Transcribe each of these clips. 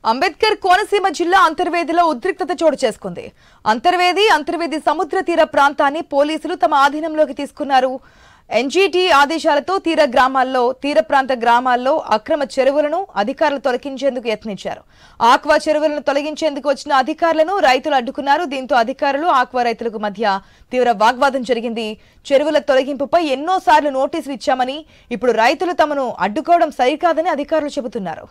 అంబేద్కర్ కోనసీమ జిల్లా అంతర్వేదిలో ఉద్రిక్తత చోటు చేసుకుంది. అంతర్వేది సముద్ర తీర ప్రాంతాన్ని పోలీసులు తమ ఆధీనంలోకి తీసుకున్నారు. ఎన్జీటీ ఆదేశాలతో తీర ప్రాంత గ్రామాల్లో అక్రమ చెరువులను అధికారులు తొలగించేందుకు యత్నించారు. ఆక్వా చెరువులను తొలగించేందుకు వచ్చిన అధికారులను రైతులు అడ్డుకున్నారు. దీంతో అధికారులు ఆక్వా రైతులకు మధ్య తీవ్ర వాగ్వాదం జరిగింది. చెరువుల తొలగింపుపై ఎన్నోసార్లు నోటీసులు ఇచ్చామని, ఇప్పుడు రైతులు తమను అడ్డుకోవడం సరికాదని అధికారులు చెబుతున్నారు.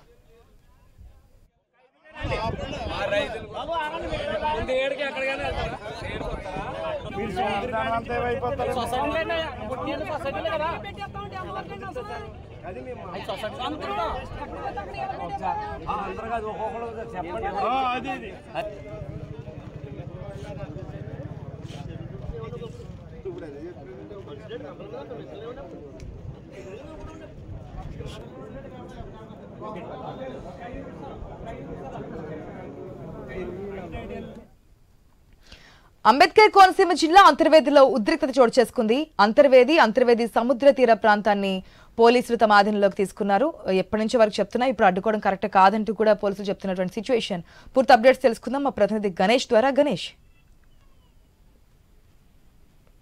అంబేద్కర్ కోనసీమ జిల్లా అంతర్వేదిలో ఉద్రిక్తత చోటు చేసుకుంది. అంతర్వేది సముద్ర తీర ప్రాంతాన్ని పోలీసులు తమ ఆధీనంలోకి తీసుకున్నారు. ఎప్పటి నుంచి వరకు చెప్తున్నా ఇప్పుడు అడ్డుకోవడం కరెక్ట్ కాదంటూ కూడా పోలీసులు చెప్తున్నటువంటి సిచ్యువేషన్. పూర్తి అప్డేట్స్ తెలుసుకుందాం మా ప్రతినిధి గణేష్ ద్వారా. గణేష్,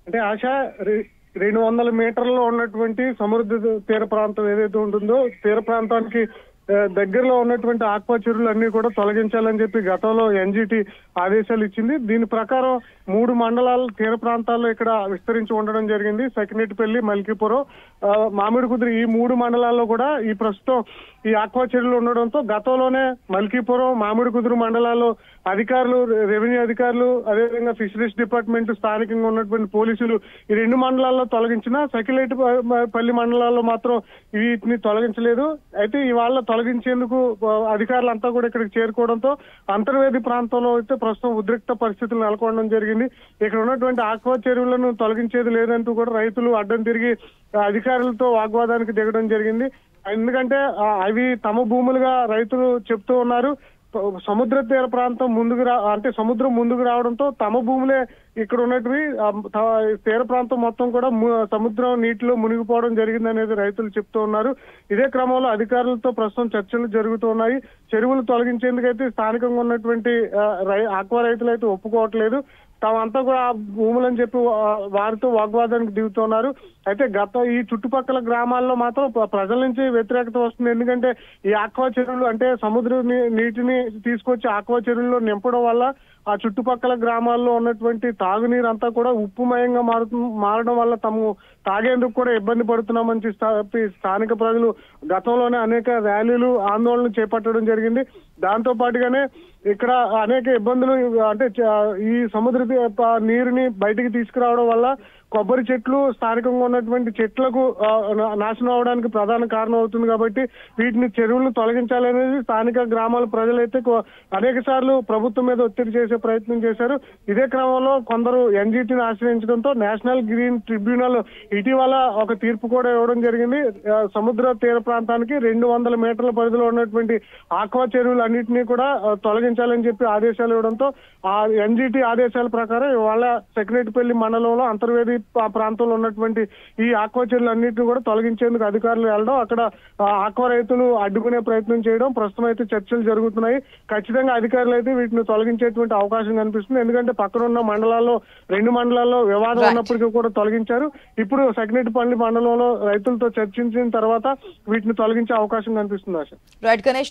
అంటే ఆశ 200 మీటర్లలో ఉన్నటువంటి సముద్ర తీర ప్రాంతం ఏదైతే ఉంటుందో తీర ప్రాంతానికి దగ్గరలో ఉన్నటువంటి ఆక్వా చెరువులు అన్ని కూడా తొలగించాలని చెప్పి గతంలో ఎన్జీటీ ఆదేశాలు ఇచ్చింది. దీని ప్రకారం 3 మండలాలు తీర ప్రాంతాల్లో ఇక్కడ విస్తరించి ఉండడం జరిగింది. సకినేటిపల్లి, మల్కీపురం, మామిడికుదురు ఈ 3 మండలాల్లో కూడా ఈ ప్రస్తుతం ఈ ఆక్వా చెరువులు ఉండడంతో గతంలోనే మల్కీపురం, మామిడికుదురు మండలాల్లో అధికారులు, రెవెన్యూ అధికారులు, అదేవిధంగా ఫిషరీస్ డిపార్ట్మెంట్, స్థానికంగా ఉన్నటువంటి పోలీసులు ఈ 2 మండలాల్లో తొలగించినా సకినేటిపల్లి మండలాల్లో మాత్రం వీటిని తొలగించలేదు. అయితే ఇవాళ తొలగించేందుకు అధికారులంతా కూడా ఇక్కడికి చేరుకోవడంతో అంతర్వేది ప్రాంతంలో అయితే ప్రస్తుతం ఉద్రిక్త పరిస్థితులు నెలకొనడం జరిగింది. ఇక్కడ ఉన్నటువంటి ఆక్వా చెరువులను తొలగించేది లేదంటూ కూడా రైతులు అడ్డం తిరిగి అధికారులతో వాగ్వాదానికి దిగడం జరిగింది. ఎందుకంటే అవి తమ భూములుగా రైతులు చెప్తూ ఉన్నారు. సముద్ర తీర ప్రాంతం సముద్రం ముందుకు రావడంతో తమ భూములే ఇక్కడ ఉన్నటివి తీర ప్రాంతం మొత్తం కూడా సముద్రం నీటిలో మునిగిపోవడం జరిగింది అనేది రైతులు చెప్తూ ఉన్నారు. ఇదే క్రమంలో అధికారులతో ప్రస్తుతం చర్చలు జరుగుతూ ఉన్నాయి. చెరువులు తొలగించేందుకైతే స్థానికంగా ఉన్నటువంటి ఆక్వా రైతులు అయితే ఒప్పుకోవట్లేదు. తామంతా కూడా భూములని చెప్పి వారితో వాగ్వాదానికి దిగుతున్నారు. అయితే ఈ చుట్టుపక్కల గ్రామాల్లో మాత్రం ప్రజల నుంచి వ్యతిరేకత వస్తుంది. ఎందుకంటే ఈ ఆక్వా చెరువులు అంటే సముద్ర నీటిని తీసుకొచ్చి ఆక్వా చెరువుల్లో నింపడం వల్ల ఆ చుట్టుపక్కల గ్రామాల్లో ఉన్నటువంటి తాగునీరు అంతా కూడా ఉప్పుమయంగా మారడం వల్ల తాము తాగేందుకు కూడా ఇబ్బంది పడుతున్నామని స్థానిక ప్రజలు గతంలోనే అనేక ర్యాలీలు, ఆందోళనలు చేపట్టడం జరిగింది. దాంతో పాటుగానే ఇక్కడ అనేక ఇబ్బందులు అంటే ఈ సముద్ర నీరుని బయటికి తీసుకురావడం వల్ల కొబ్బరి చెట్లు, స్థానికంగా ఉన్నటువంటి చెట్లకు నాశనం అవడానికి ప్రధాన కారణం అవుతుంది. కాబట్టి వీటిని చెరువులను తొలగించాలనేది స్థానిక గ్రామాల ప్రజలైతే అనేక సార్లు ప్రభుత్వం మీద ఒత్తిడి చేసే ప్రయత్నం చేశారు. ఇదే క్రమంలో కొందరు ఎన్జీటీని ఆశ్రయించడంతో నేషనల్ గ్రీన్ ట్రిబ్యునల్ ఇటీవల ఒక తీర్పు కూడా ఇవ్వడం జరిగింది. సముద్ర తీర ప్రాంతానికి 200 మీటర్ల పరిధిలో ఉన్నటువంటి ఆక్వా చెరువులు అన్నింటినీ కూడా తొలగించాలని చెప్పి ఆదేశాలు ఇవ్వడంతో ఆ ఎన్జీటీ ఆదేశాల ప్రకారం ఇవాళ సకినేటిపల్లి మండలంలో అంతర్వేది ప్రాంతంలో ఉన్నటువంటి ఈ ఆక్వా చెరువులు అన్నింటినీ కూడా తొలగించేందుకు అధికారులు వెళ్ళడం, అక్కడ ఆక్వా రైతులు అడ్డుకునే ప్రయత్నం చేయడం ప్రస్తుతం అయితే చర్చలు జరుగుతున్నాయి. ఖచ్చితంగా అధికారులు అయితే వీటిని తొలగించేటువంటి అవకాశం కనిపిస్తుంది. ఎందుకంటే పక్కన ఉన్న మండలాల్లో 2 మండలాల్లో వివాదం ఉన్నప్పటికీ కూడా తొలగించారు. ఇప్పుడు సకినేటిపల్లి మండలంలో రైతులతో చర్చించిన తర్వాత వీటిని తొలగించే అవకాశం కనిపిస్తుంది. ఆశ. రైట్ గణేష్.